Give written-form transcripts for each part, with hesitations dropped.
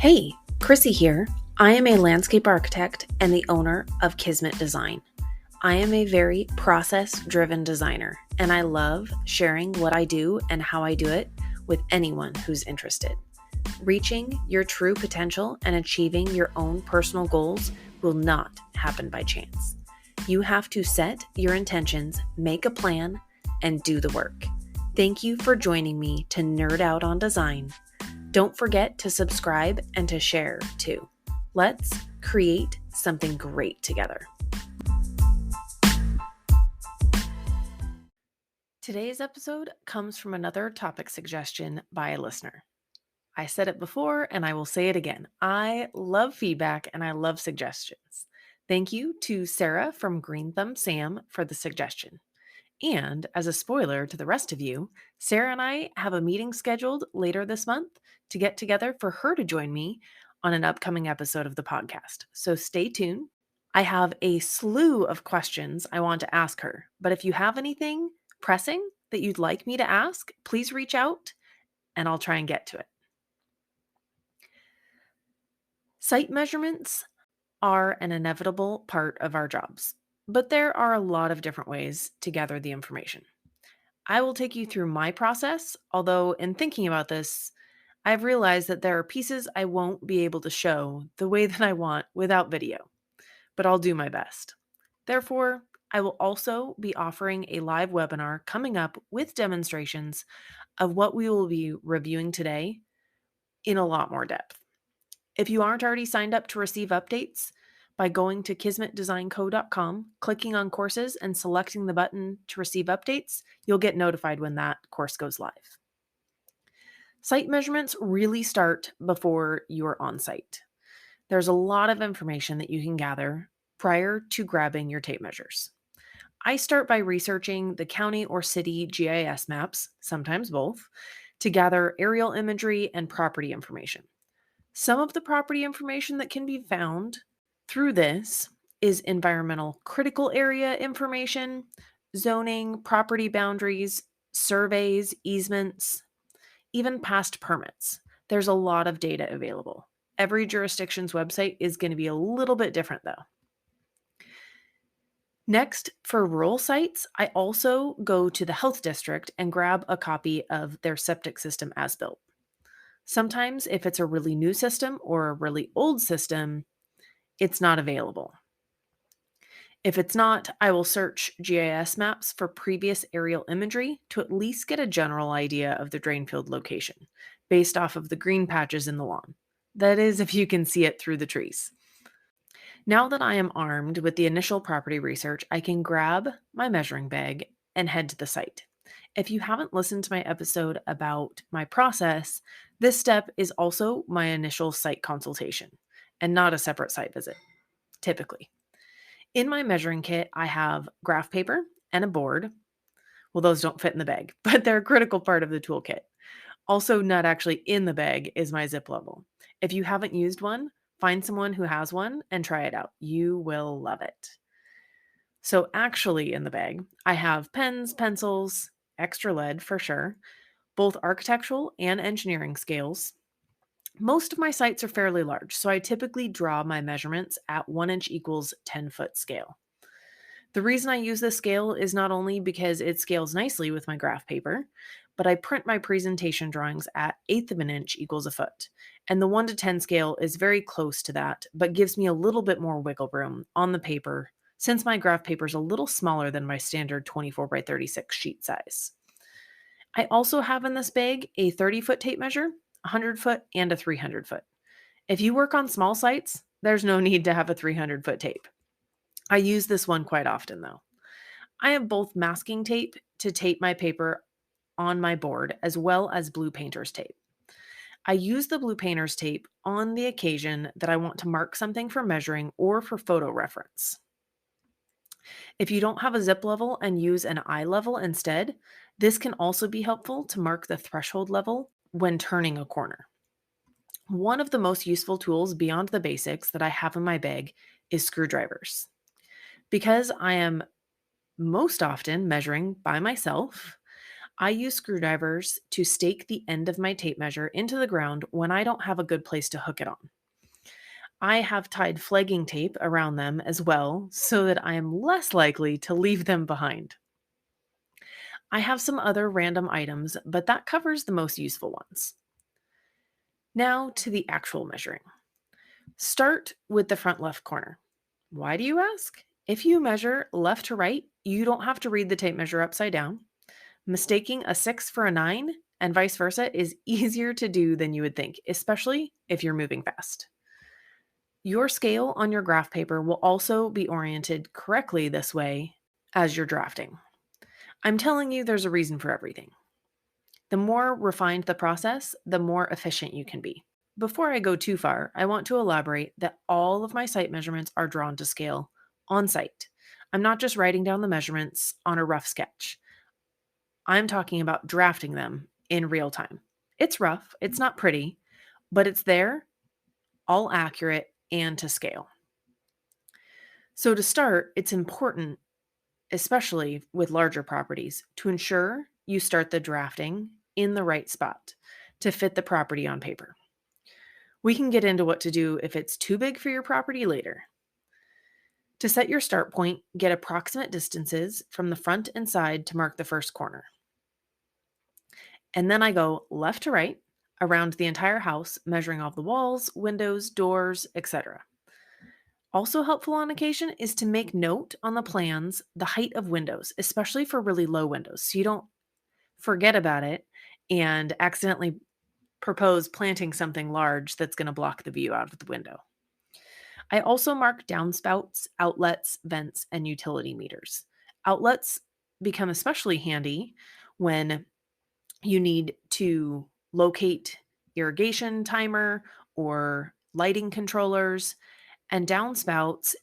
Hey, Chrissy here. I am a landscape architect and the owner of Kismet Design. I am a very process-driven designer, and I love sharing what I do and how I do it with anyone who's interested. Reaching your true potential and achieving your own personal goals will not happen by chance. You have to set your intentions, make a plan, and do the work. Thank you for joining me to nerd out on design. Don't forget to subscribe and to share too. Let's create something great together. Today's episode comes from another topic suggestion by a listener. I said it before and I will say it again. I love feedback and I love suggestions. Thank you to Sarah from Green Thumb Sam for the suggestion. And as a spoiler to the rest of you, Sarah and I have a meeting scheduled later this month to get together for her to join me on an upcoming episode of the podcast. So stay tuned. I have a slew of questions I want to ask her, but if you have anything pressing that you'd like me to ask, please reach out and I'll try and get to it. Site measurements are an inevitable part of our jobs, but there are a lot of different ways to gather the information. I will take you through my process, although in thinking about this, I've realized that there are pieces I won't be able to show the way that I want without video, but I'll do my best. Therefore, I will also be offering a live webinar coming up with demonstrations of what we will be reviewing today in a lot more depth. If you aren't already signed up to receive updates, by going to kismetdesignco.com, clicking on courses, and selecting the button to receive updates, you'll get notified when that course goes live. Site measurements really start before you're on site. There's a lot of information that you can gather prior to grabbing your tape measures. I start by researching the county or city GIS maps, sometimes both, to gather aerial imagery and property information. Some of the property information that can be found through this is environmental critical area information, zoning, property boundaries, surveys, easements, even past permits. There's a lot of data available. Every jurisdiction's website is going to be a little bit different though. Next, for rural sites, I also go to the health district and grab a copy of their septic system as built. Sometimes if it's a really new system or a really old system, it's not available. If it's not, I will search GIS maps for previous aerial imagery to at least get a general idea of the drain field location, based off of the green patches in the lawn. That is, if you can see it through the trees. Now that I am armed with the initial property research, I can grab my measuring bag and head to the site. If you haven't listened to my episode about my process, this step is also my initial site consultation and not a separate site visit, typically. In my measuring kit, I have graph paper and a board. Well, those don't fit in the bag, but they're a critical part of the toolkit. Also, not actually in the bag is my zip level. If you haven't used one, find someone who has one and try it out. You will love it. So actually in the bag, I have pens, pencils, extra lead for sure, both architectural and engineering scales. Most of my sites are fairly large, so I typically draw my measurements at 1 inch equals 10 foot scale. The reason I use this scale is not only because it scales nicely with my graph paper, but I print my presentation drawings at 1/8 of an inch equals a foot. And the 1 to 10 scale is very close to that, but gives me a little bit more wiggle room on the paper since my graph paper is a little smaller than my standard 24 by 36 sheet size. I also have in this bag a 30-foot tape measure, 100-foot, and a 300-foot. If you work on small sites, there's no need to have a 300-foot tape. I use this one quite often though. I have both masking tape to tape my paper on my board as well as blue painter's tape. I use the blue painter's tape on the occasion that I want to mark something for measuring or for photo reference. If you don't have a zip level and use an eye level instead, this can also be helpful to mark the threshold level when turning a corner. One of the most useful tools beyond the basics that I have in my bag is screwdrivers. Because I am most often measuring by myself, I use screwdrivers to stake the end of my tape measure into the ground when I don't have a good place to hook it on. I have tied flagging tape around them as well so that I am less likely to leave them behind. I have some other random items, but that covers the most useful ones. Now to the actual measuring. Start with the front left corner. Why do you ask? If you measure left to right, you don't have to read the tape measure upside down. Mistaking a 6 for a 9 and vice versa is easier to do than you would think, especially if you're moving fast. Your scale on your graph paper will also be oriented correctly this way as you're drafting. I'm telling you, there's a reason for everything. The more refined the process, the more efficient you can be. Before I go too far, I want to elaborate that all of my site measurements are drawn to scale on site. I'm not just writing down the measurements on a rough sketch. I'm talking about drafting them in real time. It's rough, it's not pretty, but it's there, all accurate, and to scale. So, to start, it's important, especially with larger properties, to ensure you start the drafting in the right spot to fit the property on paper. We can get into what to do if it's too big for your property later. To set your start point, get approximate distances from the front and side to mark the first corner. And then I go left to right around the entire house, measuring all the walls, windows, doors, etc. Also helpful on occasion is to make note on the plans the height of windows, especially for really low windows, so you don't forget about it and accidentally propose planting something large that's going to block the view out of the window. I also mark downspouts, outlets, vents, and utility meters. Outlets become especially handy when you need to locate irrigation timer or lighting controllers, and downspouts,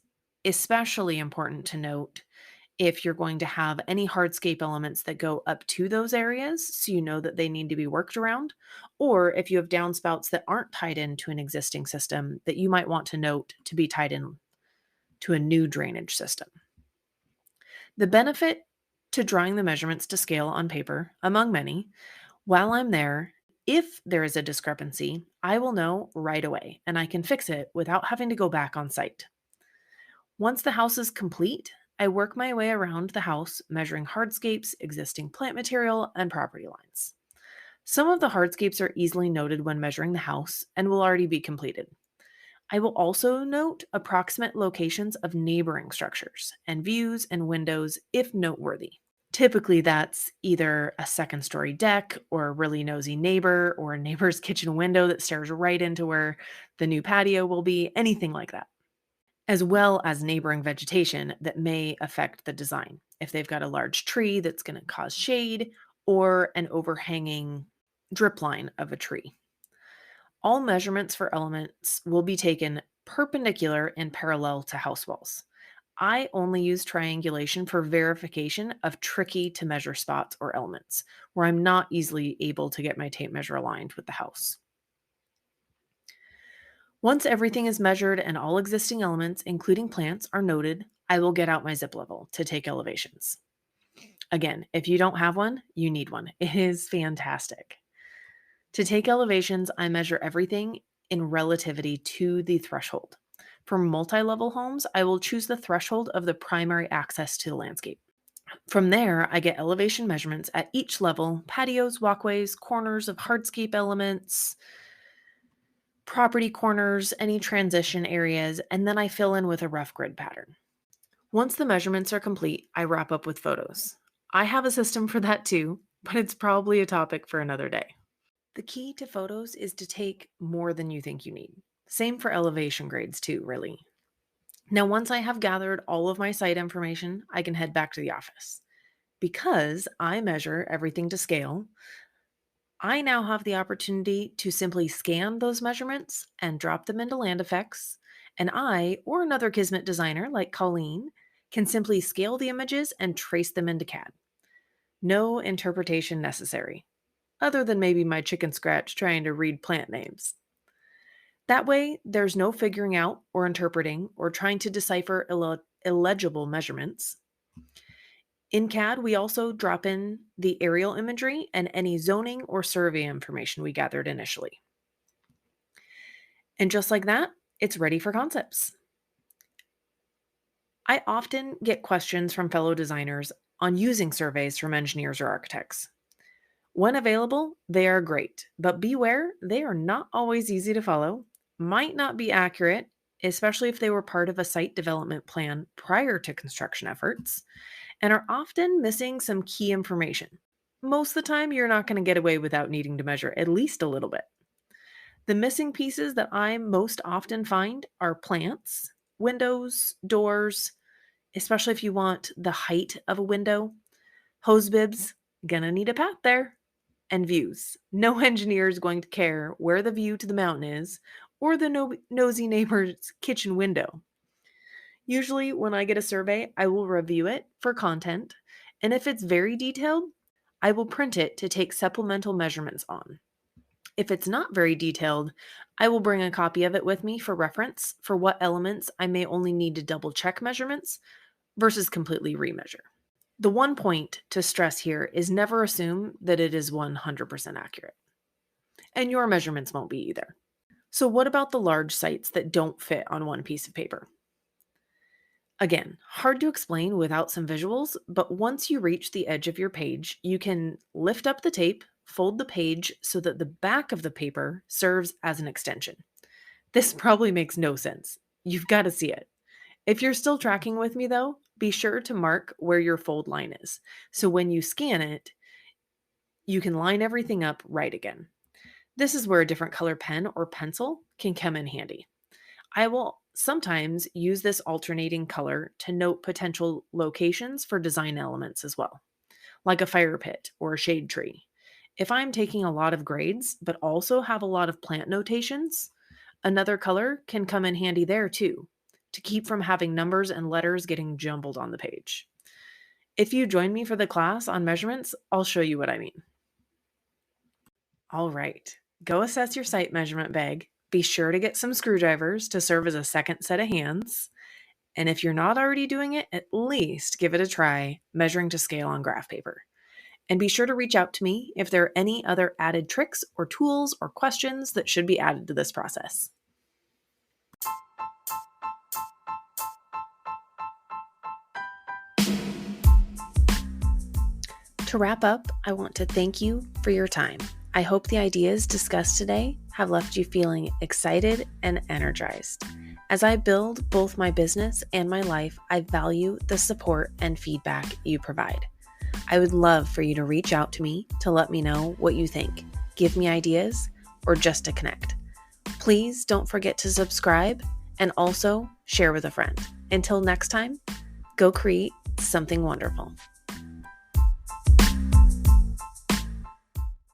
especially important to note if you're going to have any hardscape elements that go up to those areas, so you know that they need to be worked around, or if you have downspouts that aren't tied into an existing system that you might want to note to be tied in to a new drainage system. The benefit to drawing the measurements to scale on paper, among many, while I'm there, if there is a discrepancy, I will know right away and I can fix it without having to go back on site. Once the house is complete, I work my way around the house, measuring hardscapes, existing plant material, and property lines. Some of the hardscapes are easily noted when measuring the house and will already be completed. I will also note approximate locations of neighboring structures and views and windows if noteworthy. Typically, that's either a second story deck or a really nosy neighbor or a neighbor's kitchen window that stares right into where the new patio will be, anything like that, as well as neighboring vegetation that may affect the design. If they've got a large tree that's going to cause shade or an overhanging drip line of a tree. All measurements for elements will be taken perpendicular and parallel to house walls. I only use triangulation for verification of tricky to measure spots or elements where I'm not easily able to get my tape measure aligned with the house. Once everything is measured and all existing elements, including plants, are noted, I will get out my zip level to take elevations. Again, if you don't have one, you need one. It is fantastic. To take elevations, I measure everything in relativity to the threshold. For multi-level homes, I will choose the threshold of the primary access to the landscape. From there, I get elevation measurements at each level: patios, walkways, corners of hardscape elements, property corners, any transition areas, and then I fill in with a rough grid pattern. Once the measurements are complete, I wrap up with photos. I have a system for that too, but it's probably a topic for another day. The key to photos is to take more than you think you need. Same for elevation grades too, really. Now, once I have gathered all of my site information, I can head back to the office. Because I measure everything to scale, I now have the opportunity to simply scan those measurements and drop them into Land Effects, and I, or another Kismet designer like Colleen, can simply scale the images and trace them into CAD. No interpretation necessary, other than maybe my chicken scratch trying to read plant names. That way, there's no figuring out or interpreting or trying to decipher illegible measurements. In CAD, we also drop in the aerial imagery and any zoning or survey information we gathered initially. And just like that, it's ready for concepts. I often get questions from fellow designers on using surveys from engineers or architects. When available, they are great, but beware, they are not always easy to follow, might not be accurate, especially if they were part of a site development plan prior to construction efforts, and are often missing some key information. Most of the time, you're not going to get away without needing to measure at least a little bit. The missing pieces that I most often find are plants, windows, doors, especially if you want the height of a window, hose bibs, gonna need a path there, and views. No engineer is going to care where the view to the mountain is or the nosy neighbor's kitchen window. Usually, when I get a survey, I will review it for content, and if it's very detailed, I will print it to take supplemental measurements on. If it's not very detailed, I will bring a copy of it with me for reference for what elements I may only need to double check measurements versus completely remeasure. The one point to stress here is never assume that it is 100% accurate. And your measurements won't be either. So, what about the large sites that don't fit on one piece of paper? Again, hard to explain without some visuals, but once you reach the edge of your page, you can lift up the tape, fold the page so that the back of the paper serves as an extension. This probably makes no sense. You've got to see it. If you're still tracking with me though, be sure to mark where your fold line is. So when you scan it, you can line everything up right again. This is where a different color pen or pencil can come in handy. I will sometimes use this alternating color to note potential locations for design elements as well, like a fire pit or a shade tree. If I'm taking a lot of grades, but also have a lot of plant notations, another color can come in handy there too, to keep from having numbers and letters getting jumbled on the page. If you join me for the class on measurements, I'll show you what I mean. All right, go assess your site measurement bag. Be sure to get some screwdrivers to serve as a second set of hands. And if you're not already doing it, at least give it a try measuring to scale on graph paper. And be sure to reach out to me if there are any other added tricks or tools or questions that should be added to this process. To wrap up, I want to thank you for your time. I hope the ideas discussed today have left you feeling excited and energized. As I build both my business and my life, I value the support and feedback you provide. I would love for you to reach out to me to let me know what you think, give me ideas, or just to connect. Please don't forget to subscribe and also share with a friend. Until next time, go create something wonderful.